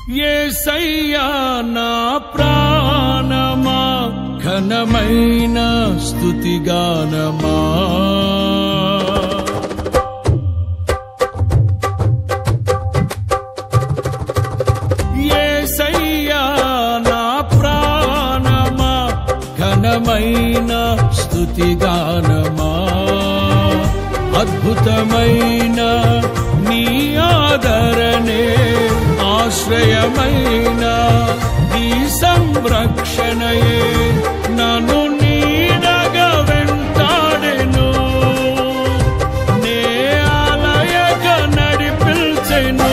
యేసయ్యా నా ప్రాణమా ఘనమైన స్తుతిగానమా యేసయ్యా నా ప్రాణమా ఘనమైన స్తుతిగానమా అద్భుతమైన నీ ఆదరణే ఆశ్రయమైన నీ సంరక్షణయే నన్ను నీడగా వెంటాడెను నే ఆలయక నడిపించెను.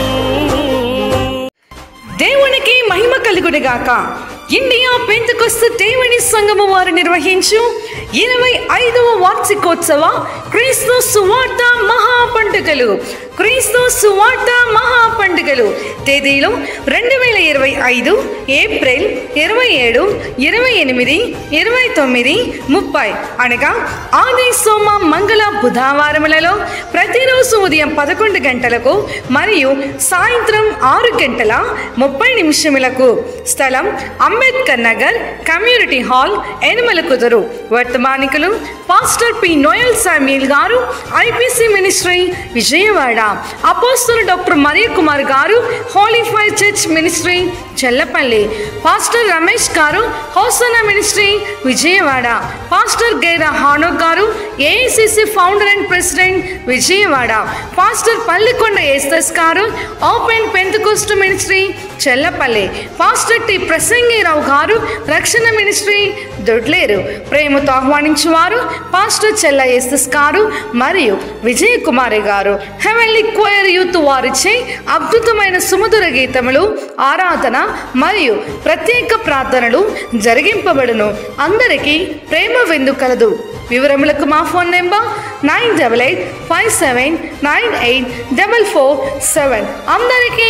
దేవునికి మహిమ కలుగునుగాక. ఇండియా పెంతెకొస్తు దేవుని సంఘము వారు నిర్వహించు 25వ వార్షికోత్సవ క్రీస్తు సువార్త మహాపండుగలు తేదీలు 2025 ఏప్రిల్ 27, 28, 29, 30 అనగా ఆది సోమ మంగళ బుధవారములలో ప్రతిరోజు ఉదయం 11 గంటలకు మరియు సాయంత్రం 6 గంటల 30 నిమిషములకు. స్థలం అంబేద్కర్ నగర్ కమ్యూనిటీ హాల్, ఎనుమల కుదురు. వర్తమానికులు పాస్టర్ పి నోయల్ శామ్యూల్ గారు, ఐపీసీ మినిస్ట్రీ విజయవాడ. అపోస్తలు డాక్టర్ మరియ కుమార్ గారు, holy fire church ministry Chellapalli. Pastor Ramesh గారు, hosanna ministry Vijayawada. Pastor Gaira Hanok గారు, AICC founder and president Vijayawada. Pastor Pallikonda Esthas గారు, open Pentecost ministry Chellapalli. Pastor T Prasangirao గారు, రక్షణ మినిస్ట్రీ దొడ్లేరు. ప్రేమతో ఆహ్వానించువారు పాస్టర్ చెల్ల ఏస్తస్ గారు మరియు విజయ కుమారి గారు. హెవెన్లీ క్వైర్ యూత్ వారిచే అద్భుతమైన సుమధుర గీతములు, ఆరాధన మరియు ప్రత్యేక ప్రార్థనలు జరిగింపబడును. అందరికీ ప్రేమ విందు కలదు. వివరములకు మా ఫోన్ నెంబర్ 9885798447. అందరికీ